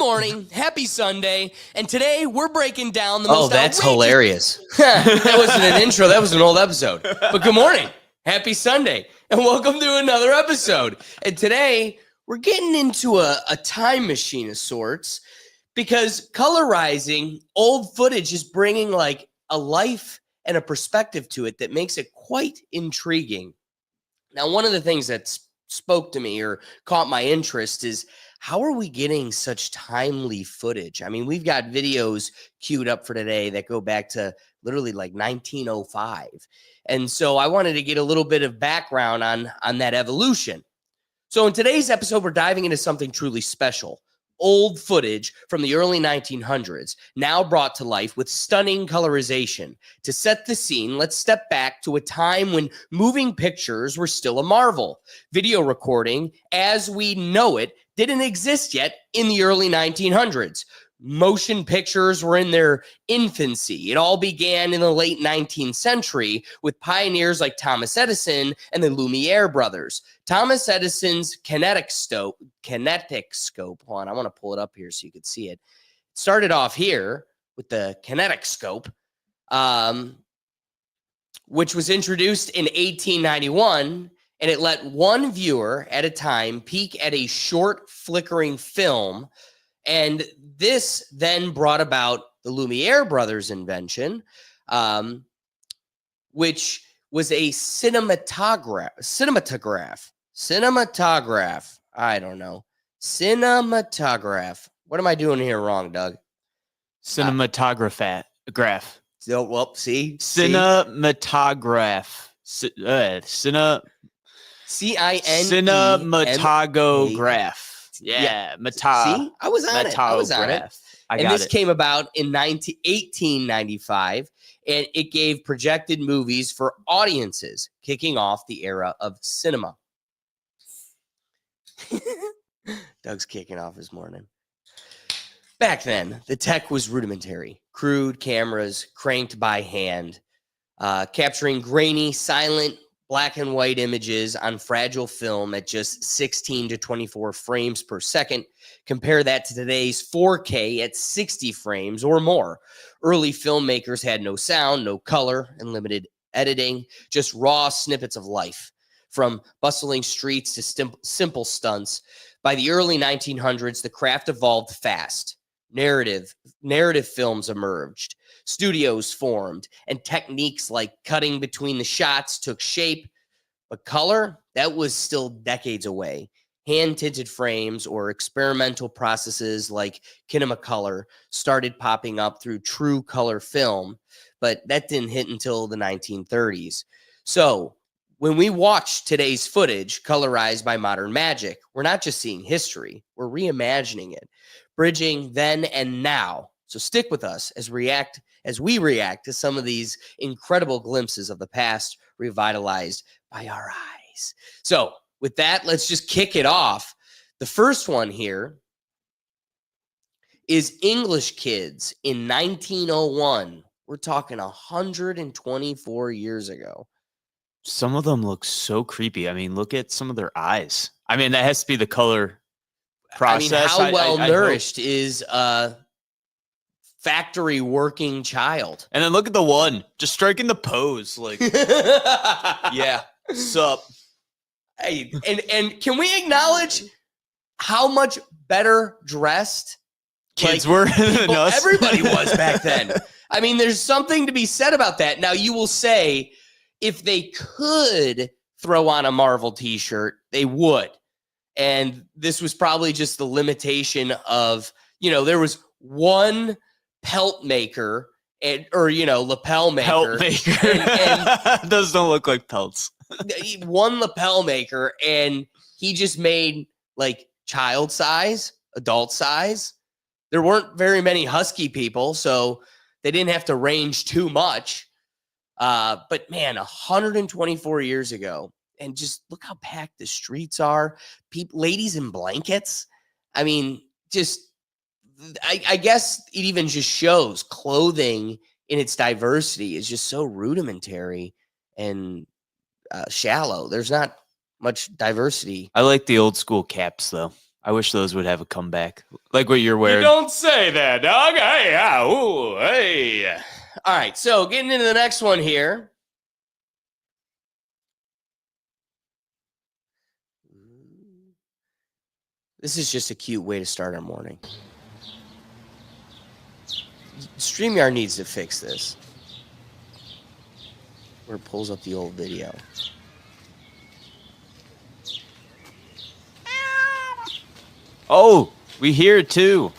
morning, happy Sunday, and today we're breaking down the Oh, most that's outrageous... hilarious. That wasn't an intro, that was an old episode. But good morning, happy Sunday, and welcome to another episode. And today we're getting into a time machine of sorts because colorizing old footage is bringing like a life and a perspective to it that makes it quite intriguing. Now, one of the things that spoke to me or caught my interest is how are we getting such timely footage? I mean, we've got videos queued up for today that go back to literally like 1905. And so I wanted to get a little bit of background on that evolution. So in today's episode, we're diving into something truly special. Old footage from the early 1900s, now brought to life with stunning colorization. To set the scene, let's step back to a time when moving pictures were still a marvel. Video recording, as we know it, didn't exist yet in the early 1900s. Motion pictures were in their infancy. It all began in the late 19th century with pioneers like Thomas Edison and the Lumiere brothers. Thomas Edison's kinetic scope, hold on, I want to pull it up here so you could see it. It started off here with the kinetic scope, which was introduced in 1891, and it let one viewer at a time peek at a short flickering film. And this then brought about the Lumiere brothers' invention, which was a cinematograph. I don't know. Cinematograph. What am I doing here wrong, Doug? Cinematograph. So, well, see? Cinematograph. Cinematograph. Yeah, See, I was on it. And this came about in 1895, and it gave projected movies for audiences, kicking off the era of cinema. Doug's kicking off his morning. Back then, the tech was rudimentary. Crude cameras cranked by hand, capturing grainy, silent, black and white images on fragile film at just 16 to 24 frames per second. Compare that to today's 4K at 60 frames or more. Early filmmakers had no sound, no color, and limited editing, just raw snippets of life. From bustling streets to simple stunts, by the early 1900s, the craft evolved fast. Narrative films emerged. Studios formed, and techniques like cutting between the shots took shape. But color, that was still decades away. Hand-tinted frames or experimental processes like kinemacolor started popping up through true color film, but that didn't hit until the 1930s. So when we watch today's footage colorized by modern magic, we're not just seeing history, we're reimagining it, bridging then and now. So stick with us as we react to some of these incredible glimpses of the past revitalized by our eyes. So with that, let's just kick it off. The first one here is English Kids in 1901. We're talking 124 years ago. Some of them look so creepy. I mean, look at some of their eyes. I mean, that has to be the color process. I mean, how well nourished is factory working child? And then look at the one just striking the pose, like, yeah, sup. Hey, and can we acknowledge how much better dressed kids were than us? Everybody was back then. I mean, there's something to be said about that. Now, you will say if they could throw on a Marvel t-shirt, they would. And this was probably just the limitation of, there was one pelt maker lapel maker. Pelt maker. And those don't look like pelts. One lapel maker, and he just made like child size, adult size. There weren't very many husky people, so they didn't have to range too much. But man, 124 years ago, and just look how packed the streets are. Ladies in blankets. I mean, I guess it even just shows clothing in its diversity is just so rudimentary and shallow. There's not much diversity. I like the old school caps, though. I wish those would have a comeback, like what you're wearing. You don't say that, dog. Hey, ooh, hey. All right, so getting into the next one here. This is just a cute way to start our morning. StreamYard needs to fix this. Where it pulls up the old video. Oh, we hear it too.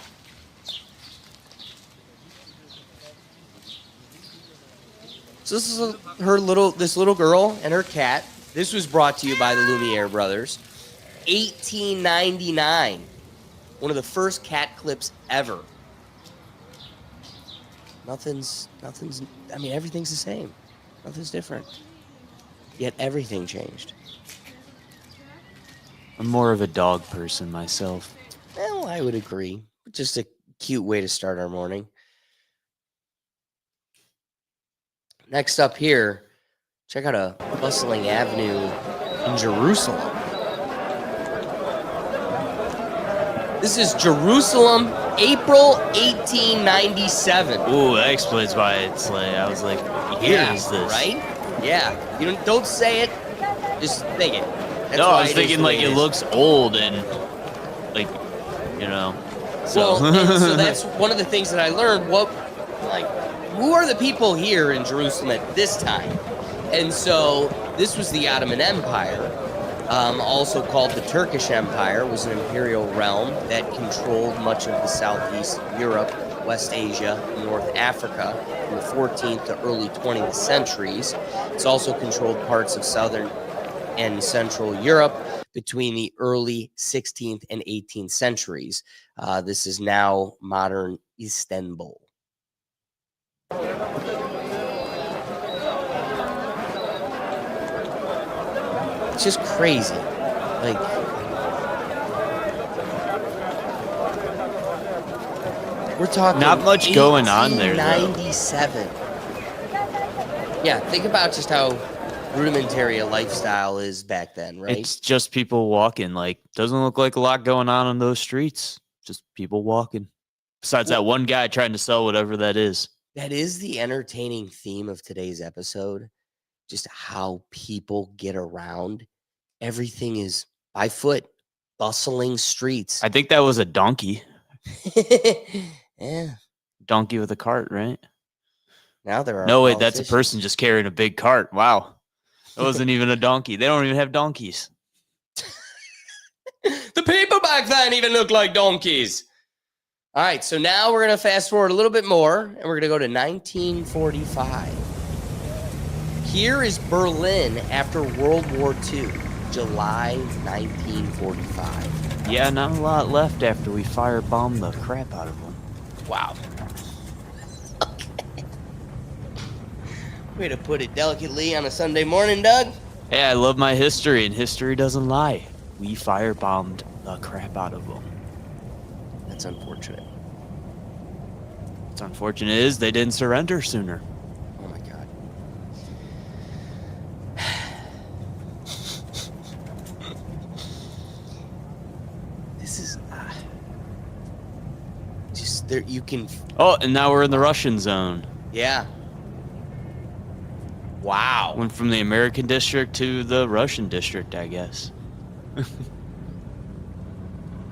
So this is this little girl and her cat. This was brought to you by the Lumiere brothers. 1899. One of the first cat clips ever. Nothing's, I mean, everything's the same. Nothing's different. Yet everything changed. I'm more of a dog person myself. Well, I would agree. Just a cute way to start our morning. Next up here, check out a bustling avenue in Jerusalem. This is Jerusalem, April 1897. Ooh, that explains why it's like, I was like, here is this. Right? Yeah. You don't say it, just think it. That's no, I was thinking like it looks old and like, you know. So. Well, and so that's one of the things that I learned. Who are the people here in Jerusalem at this time? And so this was the Ottoman Empire, also called the Turkish Empire, was an imperial realm that controlled much of the Southeast Europe, West Asia, and North Africa from the 14th to early 20th centuries. It's also controlled parts of Southern and Central Europe between the early 16th and 18th centuries. This is now modern Istanbul. It's just crazy. Like, we're talking not much going on there. 97. Yeah, think about just how rudimentary a lifestyle is back then, right? It's just people walking. Like, doesn't look like a lot going on those streets. Just people walking. Besides that one guy trying to sell whatever that is. That is the entertaining theme of today's episode. Just how people get around. Everything is by foot, bustling streets. I think that was a donkey. Yeah. Donkey with a cart, right? Now there are. No, wait, that's a person just carrying a big cart. Wow. That wasn't even a donkey. They don't even have donkeys. The people back then even looked like donkeys. All right, so now we're going to fast forward a little bit more, and we're going to go to 1945. Here is Berlin after World War II, July 1945. Yeah, not a lot left after we firebombed the crap out of them. Wow. Okay. Way to put it delicately on a Sunday morning, Doug. Hey, I love my history, and history doesn't lie. We firebombed the crap out of them. That's unfortunate. What's unfortunate is they didn't surrender sooner. Oh my God. This is just there. You can. Oh, and now we're in the Russian zone. Yeah. Wow. Went from the American district to the Russian district, I guess.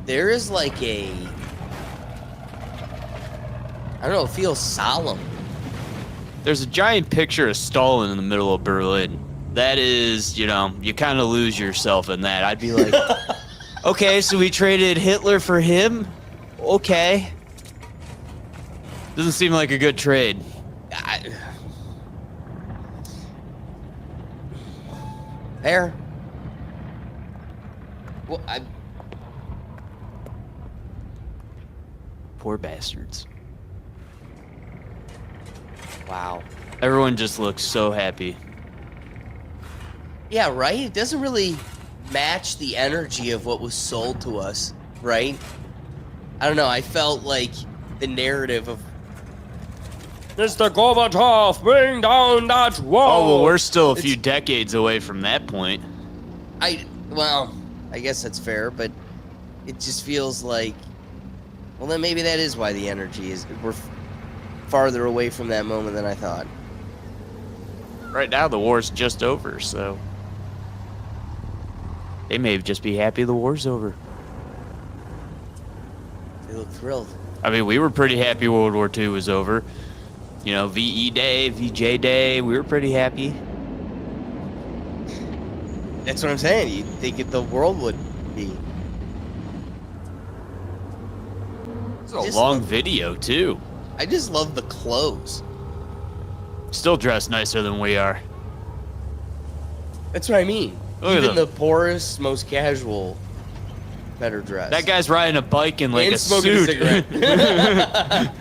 There is like I don't know, it feels solemn. There's a giant picture of Stalin in the middle of Berlin. That is, you know, you kind of lose yourself in that. I'd be like, okay, so we traded Hitler for him? Okay. Doesn't seem like a good trade. Fair. Well, Poor bastards. Wow. Everyone just looks so happy. Yeah, right? It doesn't really match the energy of what was sold to us, right? I don't know. I felt like the narrative of Mr. Gorbachev, bring down that wall. Oh, well, we're still a few decades away from that point. Well, I guess that's fair, but it just feels like, well, then maybe that is why the energy is, we're farther away from that moment than I thought. Right now, the war's just over, so they may just be happy the war's over. They look thrilled. I mean, we were pretty happy World War II was over. You know, VE Day, VJ Day, we were pretty happy. That's what I'm saying. You'd think the world would be. It's a long video, too. I just love the clothes. Still dressed nicer than we are. That's what I mean. Even the poorest, most casual, better dressed. That guy's riding a bike in like and a smoking suit. a cigarette.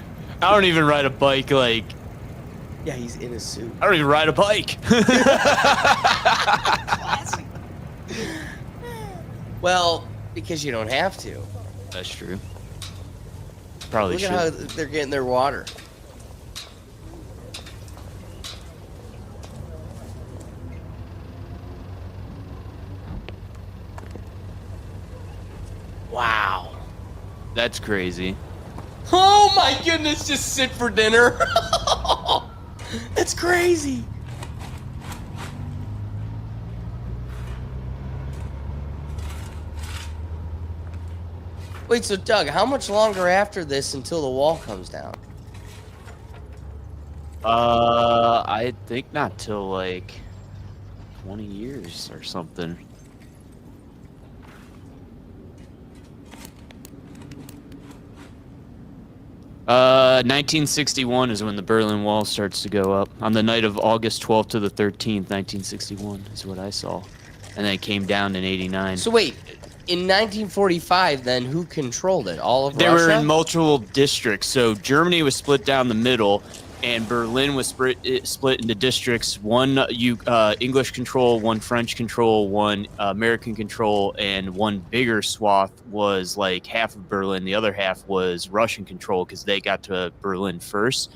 I don't even ride a bike like. Yeah, he's in a suit. I don't even ride a bike. Classic. Well, because you don't have to. That's true. Probably Look should. at how they're getting their water. Wow. That's crazy. Oh my goodness, just sit for dinner. That's crazy. Wait, so Doug, how much longer after this until the wall comes down? I think not till like 20 years or something. Uh, 1961 is when the Berlin Wall starts to go up. On the night of August 12th to the 13th, 1961 is what I saw. And then it came down in 89. So wait, in 1945, then who controlled it? All of They Russia? were in multiple districts. So Germany was split down the middle, and Berlin was split into districts. One English control, one French control, one American control, and one bigger swath was like half of Berlin. The other half was Russian control because they got to Berlin first.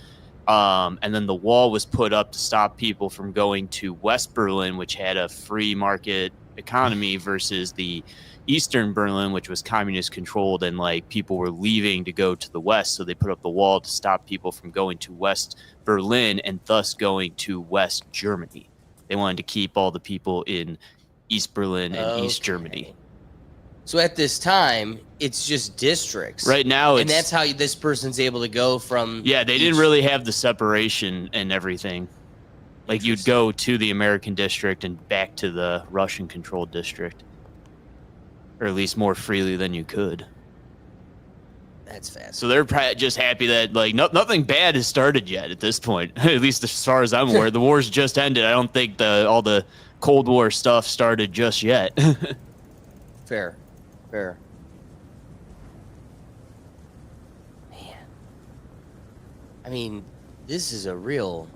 And then the wall was put up to stop people from going to West Berlin, which had a free market economy, versus the Eastern Berlin, which was communist controlled, and like people were leaving to go to the West. So they put up the wall to stop people from going to West Berlin and thus going to West Germany. They wanted to keep all the people in East Berlin and East Germany. So at this time, it's just districts. Right now, and that's how this person's able to go from. Yeah, they didn't really have the separation and everything. Like you'd go to the American district and back to the Russian controlled district. Or at least more freely than you could. That's fast. So they're just happy that like nothing bad has started yet at this point. At least as far as I'm aware, the war's just ended. I don't think all the Cold War stuff started just yet. Fair. Man. I mean, this is a real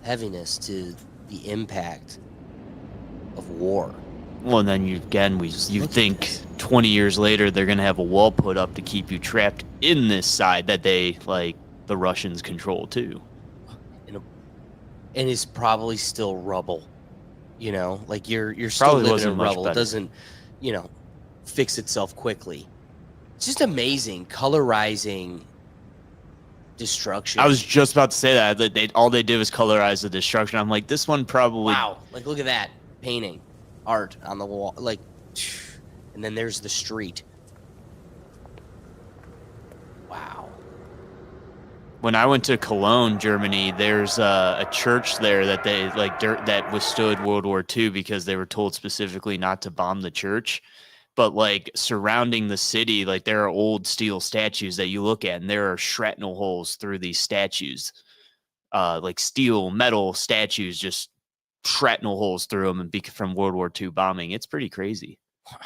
heaviness to the impact of war. Well, and then you think 20 years later they're going to have a wall put up to keep you trapped in this side that they, like, the Russians control too. And it's probably still rubble, you know? Like, you're still living in rubble. It doesn't, fix itself quickly. It's just amazing. Colorizing destruction. I was just about to say that all they did was colorize the destruction. I'm like, this one probably... Wow. Like, look at that. Painting. Art on the wall, like, and then there's the street. Wow. When I went to Cologne, Germany, there's a church there that they that withstood World War II because they were told specifically not to bomb the church. But like surrounding the city, like there are old steel statues that you look at, and there are shrapnel holes through these statues, like steel, metal statues, just shrapnel holes through them and from World War II bombing. It's pretty crazy. Wow.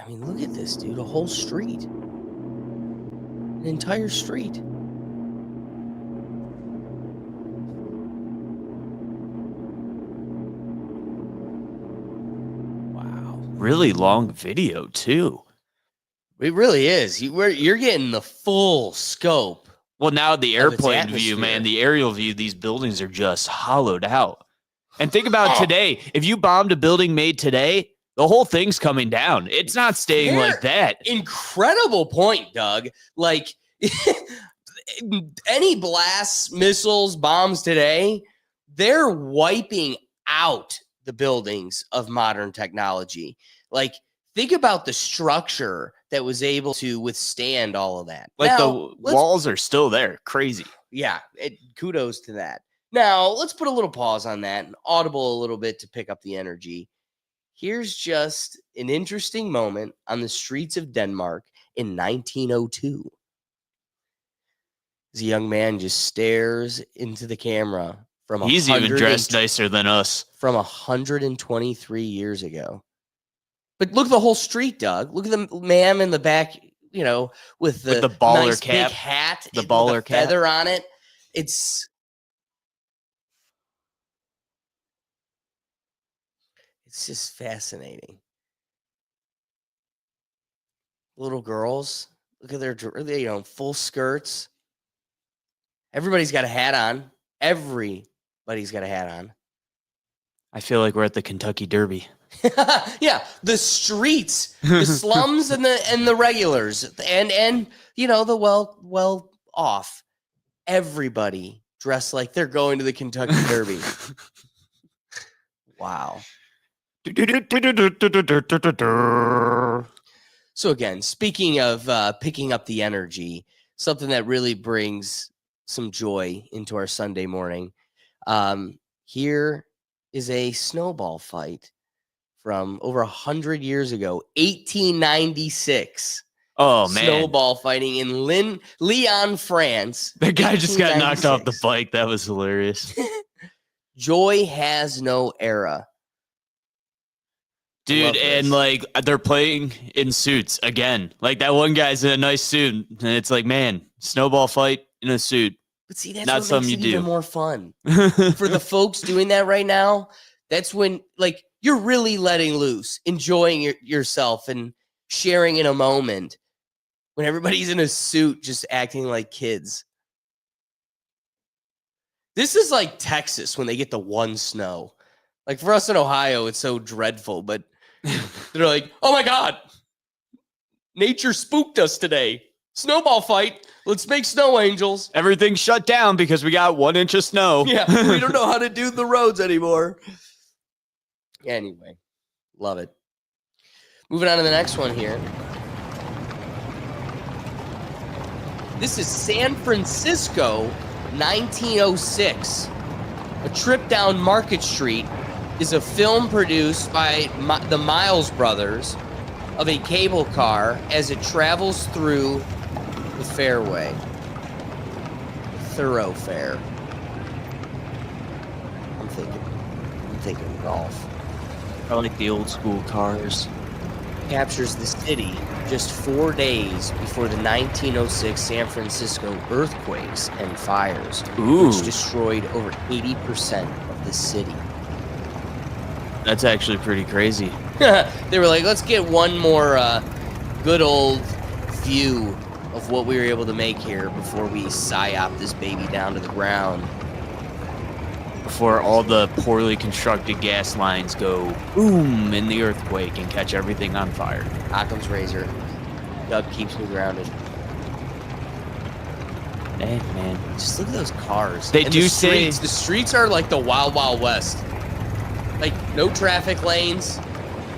I mean, look at this, dude. A whole street. An entire street. Wow. Really long video, too. It really is. You're getting the full scope. Well, now the airplane view, man, the aerial view, these buildings are just hollowed out. And think about today. If you bombed a building made today, The whole thing's coming down. It's not staying like that. Incredible point, Doug. Like any blasts, missiles, bombs today, they're wiping out the buildings of modern technology. Like, think about the structure that was able to withstand all of that. Like, now, the walls are still there. Crazy. Yeah, kudos to that. Now, let's put a little pause on that and audible a little bit to pick up the energy. Here's just an interesting moment on the streets of Denmark in 1902. As a young man just stares into the camera from He's even dressed nicer than us. From 123 years ago. But look at the whole street, Doug. Look at the man in the back, you know, with the baller nice cap, big hat, the baller cap, feather on it. It's just fascinating. Little girls, look at their, you know, full skirts. Everybody's got a hat on. Everybody's got a hat on. I feel like we're at the Kentucky Derby. Yeah, the streets, the slums, and the regulars, and you know, the well off. Everybody dressed like they're going to the Kentucky Derby. Wow. So again, speaking of picking up the energy, something that really brings some joy into our Sunday morning. Here is a snowball fight from over 100 years ago, 1896. Oh, man. Snowball fighting in Lyon, France. That guy just got knocked off the bike. That was hilarious. Joy has no era. Dude, and like they're playing in suits again. Like that one guy's in a nice suit, and it's like, man, snowball fight in a suit. But see, that's not what makes it even more fun. For the folks doing that right now, that's when, like, you're really letting loose, enjoying yourself and sharing in a moment when everybody's in a suit just acting like kids. This is like Texas when they get the one snow. Like for us in Ohio, it's so dreadful, but they're like, oh my God, nature spooked us today. Snowball fight. Let's make snow angels. Everything's shut down because we got 1 inch of snow. Yeah, we don't know how to do the roads anymore. Anyway, love it. Moving on to the next one here. This is San Francisco, 1906. A Trip Down Market Street is a film produced by the Miles brothers of a cable car as it travels through the thoroughfare. I'm thinking golf. I like the old school cars. Captures the city just 4 days before the 1906 San Francisco earthquakes and fires, which destroyed over 80% of the city. That's actually pretty crazy. They were like, let's get one more good old view of what we were able to make here before we psyop this baby down to the ground. Before all the poorly constructed gas lines go boom in the earthquake and catch everything on fire. Occam's razor. Doug keeps me grounded. Hey, man. Just look at those cars. They do say the streets are like the Wild Wild West. Like, no traffic lanes.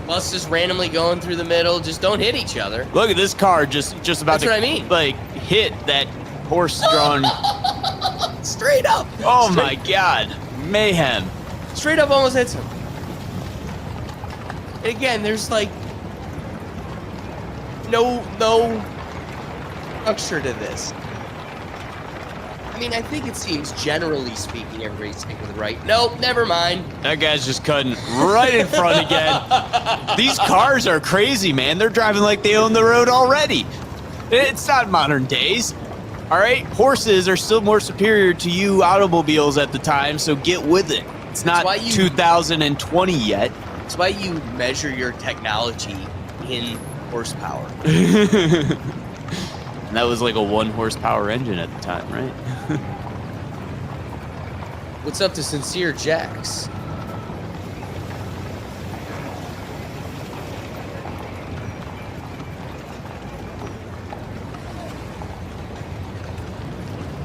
Buses randomly going through the middle. Just don't hit each other. Look at this car just about That's what I mean. Like, hit that horse-drawn... Straight up. Oh, my God. Mayhem. Straight up almost hits him. And again, there's like no structure to this. I mean, I think it seems, generally speaking, everybody's sticking with the right. Nope, never mind. That guy's just cutting right in front again. These cars are crazy, man. They're driving like they own the road already. It's not modern days. All right? Horses are still more superior to you automobiles at the time, so get with it. It's not 2020 yet. That's why you measure your technology in horsepower. And that was like a 1 horsepower engine at the time, right? What's up to Sincere Jax?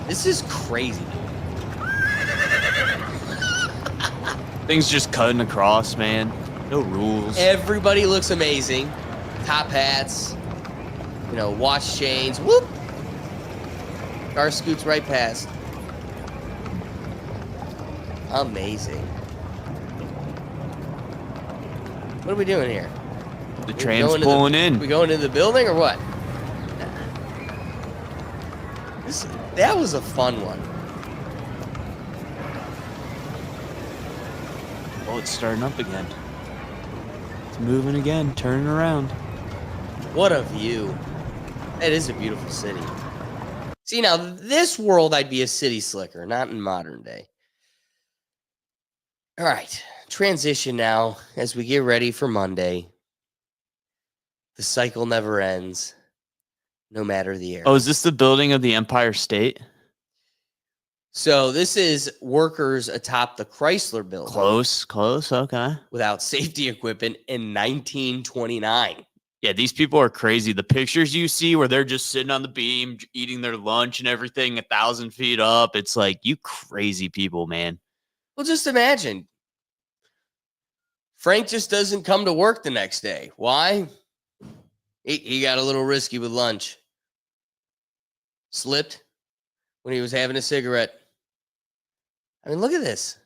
This is crazy. Things just cutting across, man. No rules. Everybody looks amazing. Top hats, you know, watch chains. Whoop! Car scoots right past. Amazing. What are we doing here? The train's pulling in. We going into the building or what? That was a fun one. Oh, it's starting up again. It's moving again, turning around. What a view. That is a beautiful city. See, now, this world, I'd be a city slicker, not in modern day. All right, transition now as we get ready for Monday. The cycle never ends, no matter the era. Oh, is this the building of the Empire State? So this is workers atop the Chrysler building. Close, okay. Without safety equipment in 1929. Yeah, these people are crazy. The pictures you see where they're just sitting on the beam, eating their lunch and everything 1,000 feet up. It's like, you crazy people, man. Well, just imagine. Frank just doesn't come to work the next day. Why? He got a little risky with lunch. Slipped when he was having a cigarette. I mean, look at this.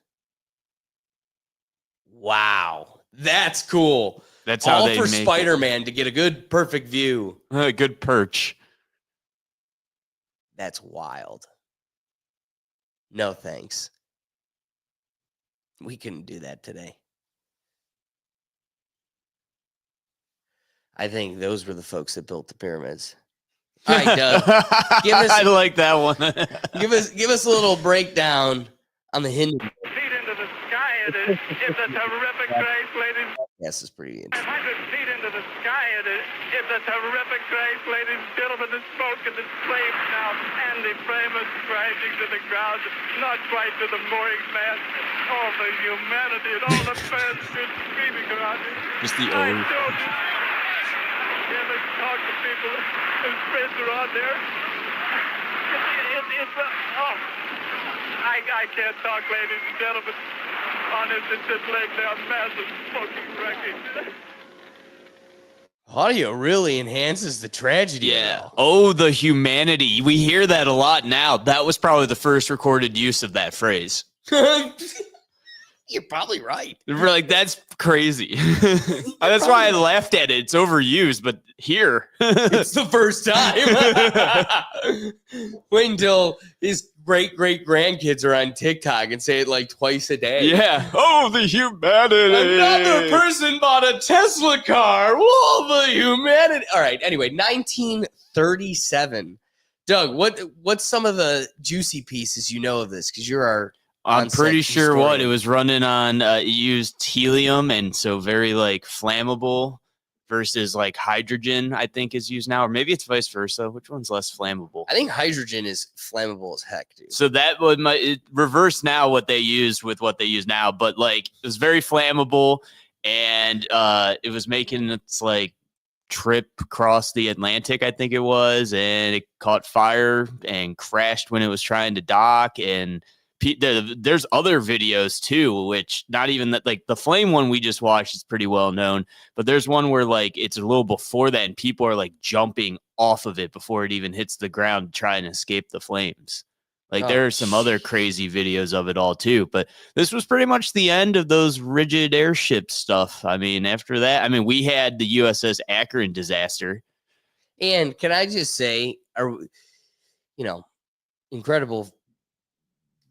Wow. That's cool. That's how they for make Spider-Man to get a good, perfect view. A good perch. That's wild. No thanks. We couldn't do that today. I think those were the folks that built the pyramids. All right, Doug. I like that one. give us a little breakdown on the Hindu. Feet into the sky. It's a terrific race, ladies. Yes, it's pretty interesting. 500 feet into the sky. It's a terrific race, ladies and gentlemen. The smoke and the flames now, and the frame is crashing to the ground, not quite to the mooring mast. All the humanity and all the fans just screaming around it. Just the I old. told you. Yeah, let's talk to people. His friends are on there. I can't talk, ladies and gentlemen. Honest, it's just laying down massive smoking wreckage. Audio really enhances the tragedy. Yeah. Now. Oh, the humanity. We hear that a lot now. That was probably the first recorded use of that phrase. You're probably right. We're like, that's crazy. That's why I laughed at it. It's overused, but here. It's the first time. Wait until his great-great-grandkids are on TikTok and say it like twice a day. Yeah. Oh, the humanity. Another person bought a Tesla car. Whoa, the humanity. All right. Anyway, 1937. Doug, what's some of the juicy pieces you know of this? Because you're our I'm pretty sure historian. what it was running on. It used helium, and so very like flammable versus like hydrogen. I think is used now, or maybe it's vice versa. Which one's less flammable? I think hydrogen is flammable as heck, dude. So that would reverse now what they used with what they use now, but like it was very flammable, and it was making its like trip across the Atlantic, I think it was, and it caught fire and crashed when it was trying to dock. And there's other videos too, which not even that, like the flame one we just watched is pretty well known, but there's one where like it's a little before that and people are like jumping off of it before it even hits the ground to try and escape the flames. Like there are some other crazy videos of it all too, but this was pretty much the end of those rigid airship stuff. I mean, after that, I mean, we had the USS Akron disaster. And can I just say, incredible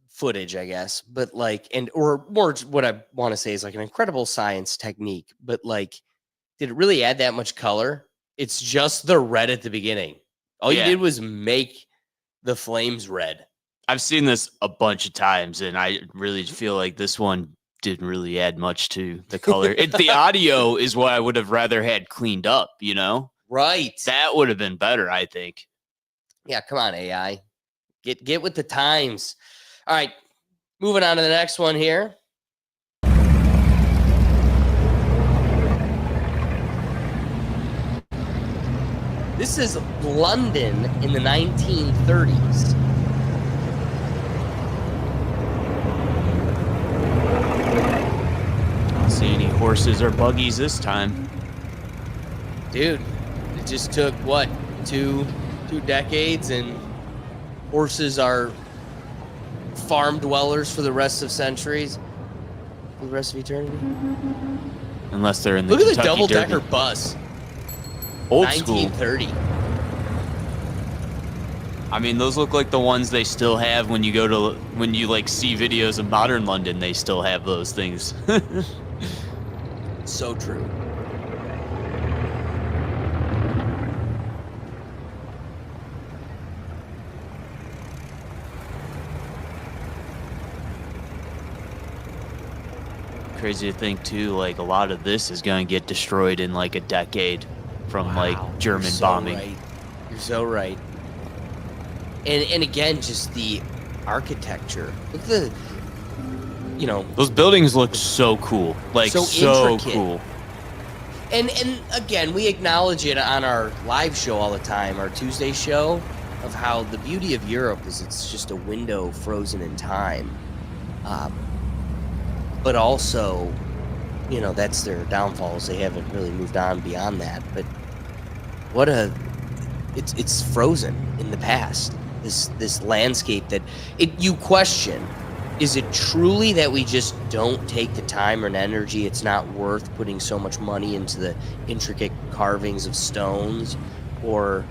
footage, I guess, but like, or more what I want to say is like an incredible science technique, but like, did it really add that much color? It's just the red at the beginning. All you did was make the flames red. I've seen this a bunch of times, and I really feel like this one didn't really add much to the color. The audio is what I would have rather had cleaned up, you know? Right. That would have been better, I think. Yeah, come on, AI. Get with the times. All right, moving on to the next one here. This is London in the 1930s. horses or buggies this time. Dude, it just took, what, two decades, and horses are farm dwellers for the rest of centuries, for the rest of eternity. Unless they're in the Look at the Kentucky double-decker Derby. bus. Old school. 1930. I mean, those look like the ones they still have when you like see videos of modern London. They still have those things. So true. Crazy to think too, like a lot of this is going to get destroyed in like a decade from like German bombing. Right. You're so right. And again, just the architecture. Look at the, those buildings look so cool, like so intricate. cool. And again, we acknowledge it on our live show all the time, our Tuesday show, of how the beauty of Europe is it's just a window frozen in time. But also, that's their downfalls. They haven't really moved on beyond that. But it's frozen in the past. This landscape that you question, is it truly that we just don't take the time or energy? It's not worth putting so much money into the intricate carvings of stones, or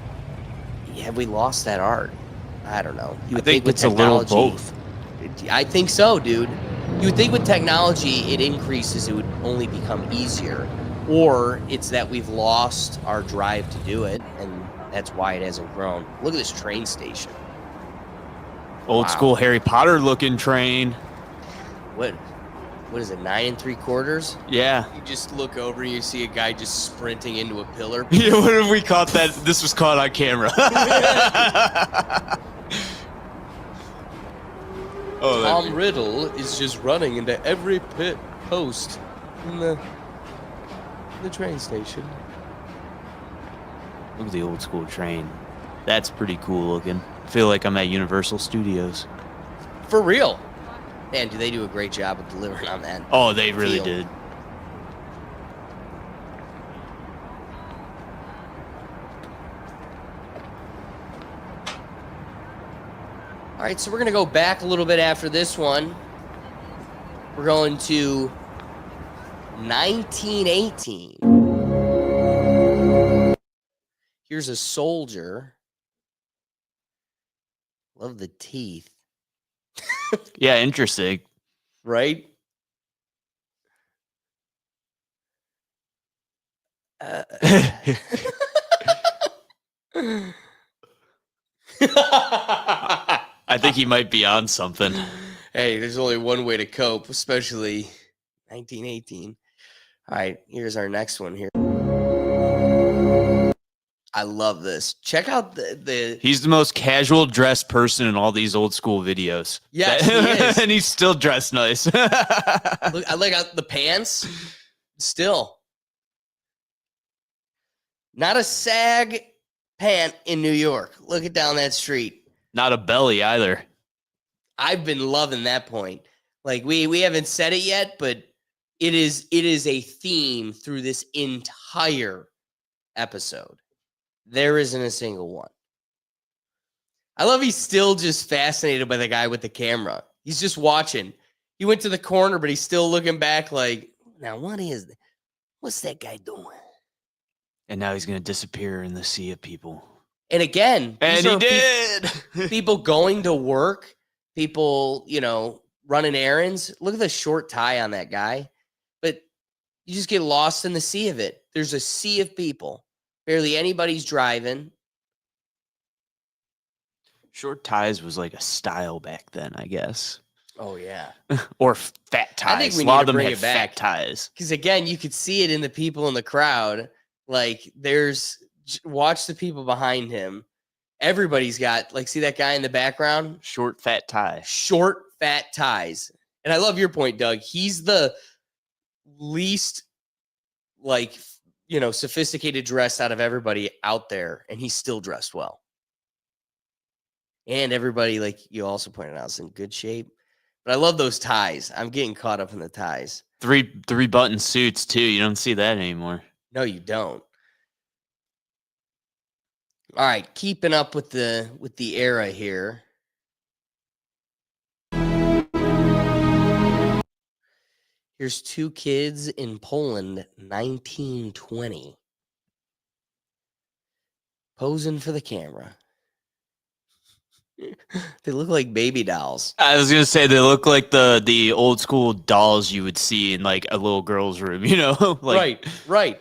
have we lost that art? I don't know. I think it's a little both. I think so, dude. You would think with technology it increases, it would only become easier, or it's that we've lost our drive to do it, and that's why it hasn't grown. Look at this train station. Old school Harry Potter looking train. What is it, 9 3/4? Yeah. You just look over and you see a guy just sprinting into a pillar. Yeah, what if we caught that? This was caught on camera. Tom Riddle is just running into every pit post in the train station. Look at the old school train. That's pretty cool looking. I feel like I'm at Universal Studios. For real. Man, do they do a great job of delivering on that? Oh, they really did. All right, so we're going to go back a little bit after this one. We're going to 1918. Here's a soldier. Love the teeth. Yeah, interesting. Right? I think he might be on something. Hey, there's only one way to cope, especially 1918. All right, here's our next one here. I love this. Check out the He's the most casual dressed person in all these old school videos. Yes, he is. And he's still dressed nice. Look, I like the pants. Still. Not a sag pant in New York. Look it down that street. Not a belly either. I've been loving that point. Like we haven't said it yet, but it is a theme through this entire episode. There isn't a single one. I love he's still just fascinated by the guy with the camera. He's just watching. He went to the corner, but he's still looking back like, now what's that guy doing? And now he's going to disappear in the sea of people. And again, and he did. People going to work, people, running errands. Look at the short tie on that guy. But you just get lost in the sea of it. There's a sea of people. Barely anybody's driving. Short ties was like a style back then, I guess. Oh, yeah. Or fat ties. I think we a lot need of to them bring had it back. fat ties. Because, again, you could see it in the people in the crowd. Like, watch the people behind him. Everybody's got, see that guy in the background? Short, fat tie. Short, fat ties. And I love your point, Doug. He's the least, sophisticated dress out of everybody out there, and he's still dressed well. And everybody, like you also pointed out, is in good shape. But I love those ties. I'm getting caught up in the ties. Three button suits too. You don't see that anymore. No, you don't. All right, keeping up with the era here. Here's two kids in Poland, 1920, posing for the camera. They look like baby dolls. I was gonna say they look like the old school dolls you would see in like a little girl's room, you know? Like, right.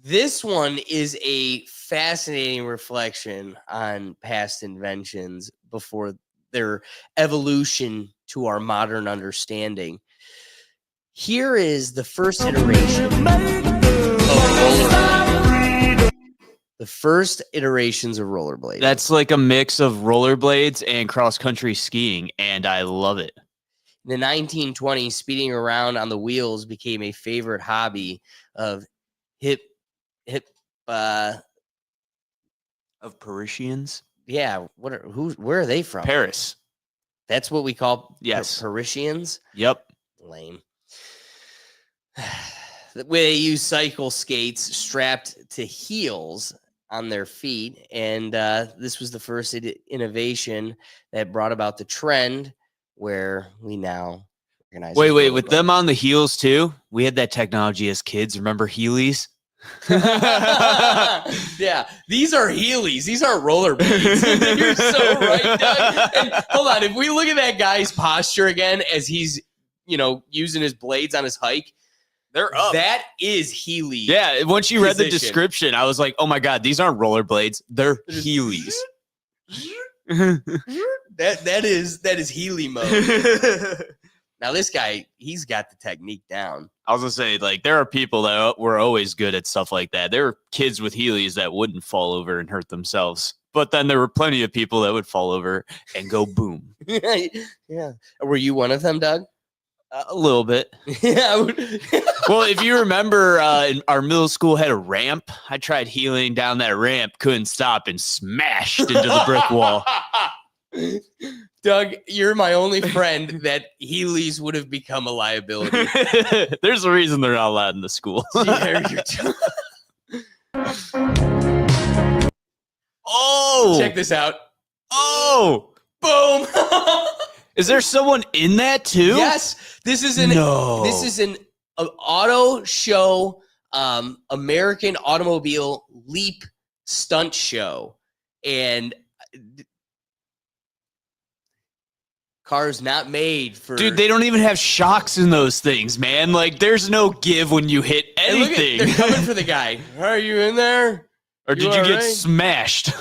This one is a fascinating reflection on past inventions before their evolution to our modern understanding. Here is the first iteration of rollerblades. The first iterations of rollerblades. That's like a mix of rollerblades and cross-country skiing, and I love it. In the 1920s, speeding around on the wheels became a favorite hobby of Of Parisians? Yeah, where are they from? Paris. That's what we call yes. Parisians? Yep. Lame. They use cycle skates strapped to heels on their feet, and this was the first innovation that brought about the trend where we now recognize. Wait, with them on the heels too? We had that technology as kids. Remember Heelys? Yeah, these are Heelys. These aren't rollerblades. You're so right, Doug. And hold on, if we look at that guy's posture again as he's, using his blades on his hike, they're up. That is Heelys. Yeah, once you read the description, I was like, oh my God, these aren't rollerblades. They're Heelys. that is Heely mode. Now this guy, he's got the technique down. I was gonna say, like, there are people that were always good at stuff like that. There were kids with Heelys that wouldn't fall over and hurt themselves, but then there were plenty of people that would fall over and go boom. Yeah. Were you one of them, Doug? A little bit. Yeah. Well, if you remember, in our middle school had a ramp. I tried heeling down that ramp, couldn't stop, and smashed into the brick wall. Doug, you're my only friend that Heelys would have become a liability. There's a reason they're not allowed in the school. Oh! Check this out. Oh! Boom! Is there someone in that too? Yes. This is an auto show, American automobile leap stunt show, and cars not made for. Dude, they don't even have shocks in those things, man. Like, there's no give when you hit anything. They're coming for the guy. Are you in there? Or did you get smashed?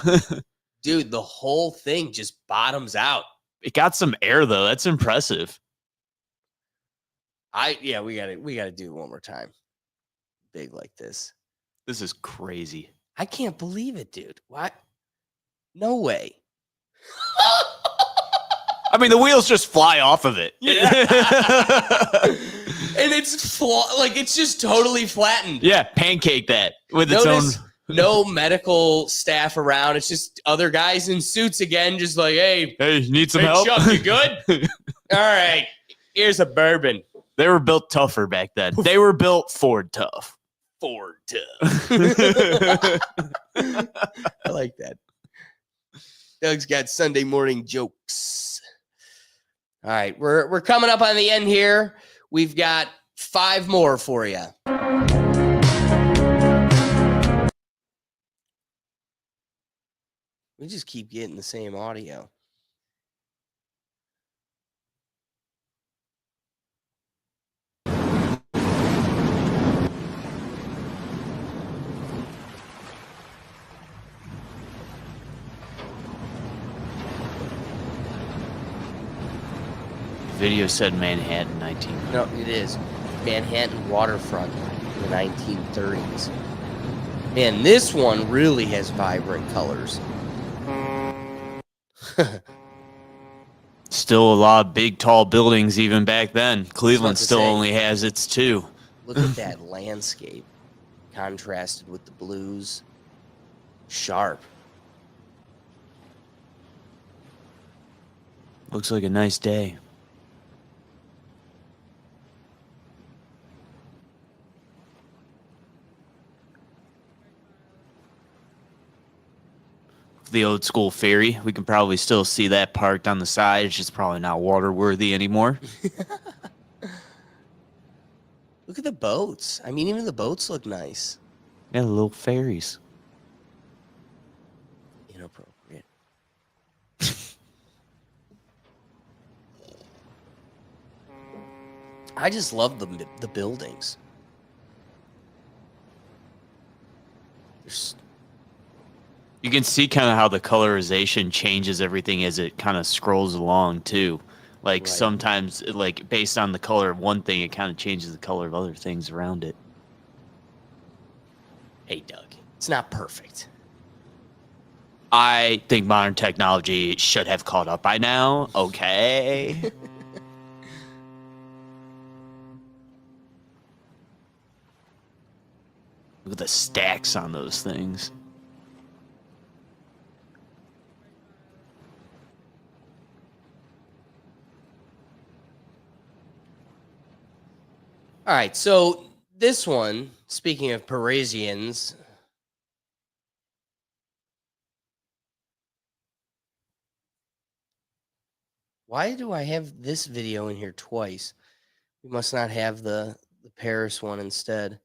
Dude, the whole thing just bottoms out. It got some air though. That's impressive. We gotta do it one more time. Big like this. This is crazy. I can't believe it, dude. What? No way. I mean, the wheels just fly off of it. Yeah. And it's just totally flattened. Yeah, pancake that with its own. No medical staff around. It's just other guys in suits again, just like, hey, you need some help? Chuck, you good? All right, here's a bourbon. They were built tougher back then. They were built Ford tough. Ford tough. I like that. Doug's got Sunday morning jokes. All right, we're coming up on the end here. We've got 5 more for you. We just keep getting the same audio. Video said Manhattan 19. No, it is Manhattan waterfront in the 1930s. Man, this one really has vibrant colors. Still a lot of big, tall buildings even back then. Cleveland still only has its 2. Look at that landscape contrasted with the blues. Sharp. Looks like a nice day. the old school ferry. We can probably still see that parked on the side. It's just probably not water worthy anymore. Look at the boats. I mean, even the boats look nice. Yeah, the little ferries. Inappropriate. I just love the buildings. You can see kind of how the colorization changes everything as it kind of scrolls along too. Like Right. sometimes, like based on the color of one thing, it kind of changes the color of other things around it. Hey, Doug, it's not perfect. I think modern technology should have caught up by now. Okay. Look at the stacks on those things. All right, so this one, speaking of Parisians, why do I have this video in here twice? We must not have the Paris one instead.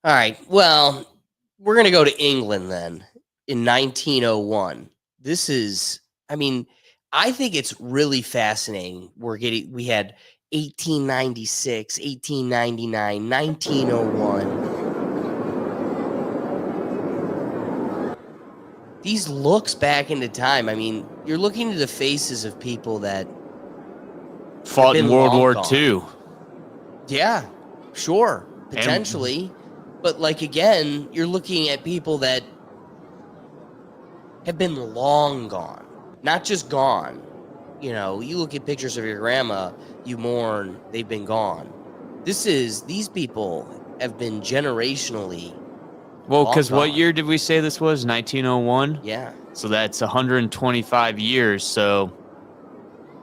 All right, well, we're going to go to England then in 1901. This is, I mean, I think it's really fascinating. We had 1896, 1899, 1901. These looks back into time. I mean, you're looking at the faces of people that fought in World War II. Yeah, sure, potentially. But like, again, you're looking at people that have been long gone, not just gone. You know, you look at pictures of your grandma, you mourn, they've been gone. These people have been generationally. Well, because what year did we say this was? 1901? Yeah. So that's 125 years. So,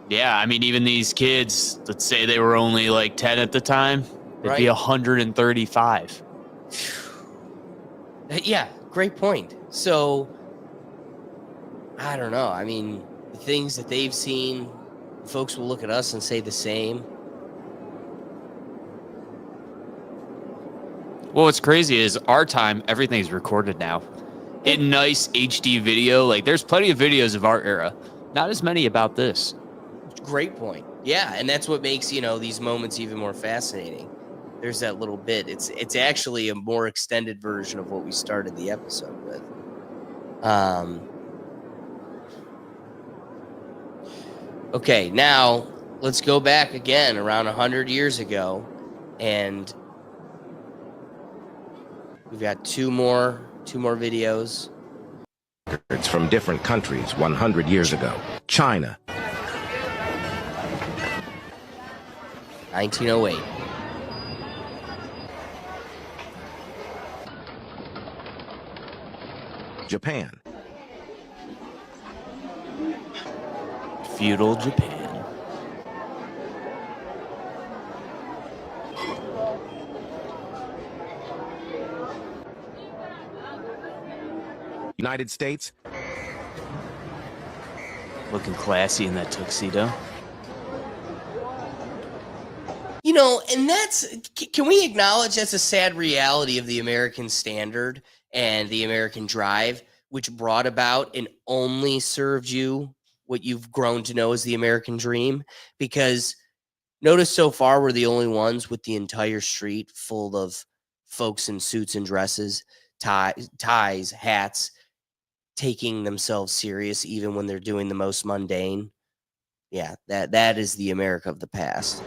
yeah, I mean, even these kids, let's say they were only like 10 at the time, it'd be 135. Yeah, great point. So, I don't know. I mean, the things that they've seen, folks will look at us and say the same. Well, what's crazy is our time, everything's recorded now. In nice HD video. Like, there's plenty of videos of our era. Not as many about this. Great point. Yeah, and that's what makes, you know, these moments even more fascinating. There's that little bit. It's actually a more extended version of what we started the episode with. Okay, now let's go back again around 100 years ago, and we've got two more videos. It's from different countries 100 years ago. China. 1908. Japan. Feudal Japan. United States. Looking classy in that tuxedo. You know, and can we acknowledge that's a sad reality of the American standard and the American drive, which brought about and only served you what you've grown to know as the American dream? Because notice so far we're the only ones with the entire street full of folks in suits and dresses, ties, hats, taking themselves serious even when they're doing the most mundane. Yeah, that is the America of the past.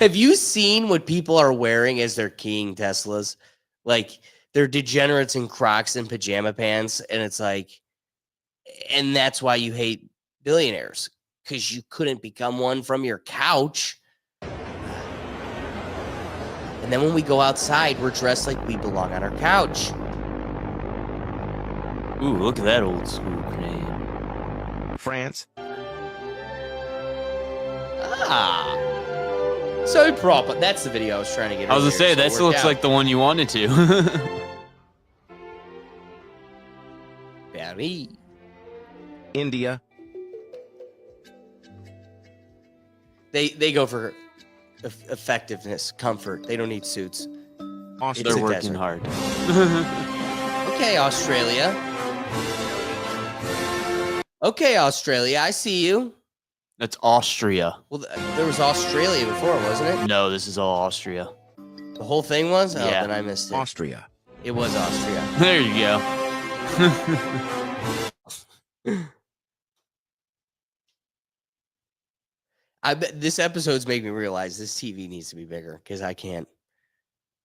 Have you seen what people are wearing as they're keying Teslas? Like, they're degenerates in Crocs and pajama pants, and it's like, and that's why you hate billionaires, because you couldn't become one from your couch. And then when we go outside, we're dressed like we belong on our couch. Ooh, look at that old school grenade. France. Ah. So proper. That's the video I was trying to get. I was going to say, that looks like the one you wanted to. Me. India, They go for effectiveness, comfort. They don't need suits. Australia. They're a working desert. hard. Okay, Australia. Okay, Australia. I see you. That's Austria. Well, there was Australia before, wasn't it? No, this is all Austria. The whole thing was? Oh, Yeah. then I missed it. Austria. It was Austria. There you go. I bet this episode's making me realize this TV needs to be bigger because I can't.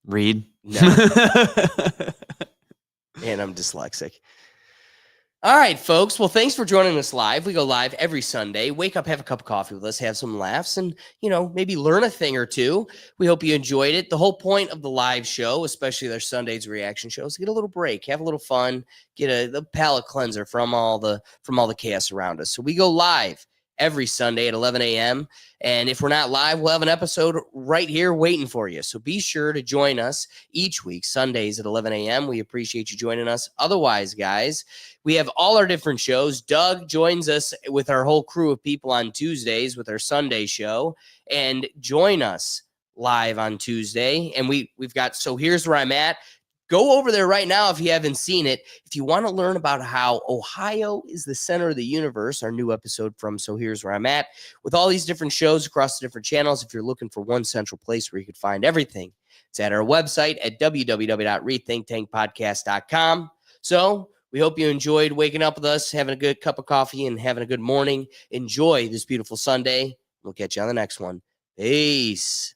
Read. No. And I'm dyslexic. All right, folks. Well, thanks for joining us live. We go live every Sunday. Wake up, have a cup of coffee with us, have some laughs, and, maybe learn a thing or two. We hope you enjoyed it. The whole point of the live show, especially their Sundays reaction shows, get a little break, have a little fun, get a palate cleanser from all the chaos around us. So we go live every Sunday at 11 a.m. And if we're not live, we'll have an episode right here waiting for you. So be sure to join us each week, Sundays at 11 a.m. We appreciate you joining us. Otherwise, guys, we have all our different shows. Doug joins us with our whole crew of people on Tuesdays with our Sunday show. And join us live on Tuesday. And we've got So Here's Where I'm At. Go over there right now if you haven't seen it. If you want to learn about how Ohio is the center of the universe, our new episode from So Here's Where I'm At, with all these different shows across the different channels, if you're looking for one central place where you could find everything, it's at our website at www.rethinktankpodcast.com. So we hope you enjoyed waking up with us, having a good cup of coffee, and having a good morning. Enjoy this beautiful Sunday. We'll catch you on the next one. Peace.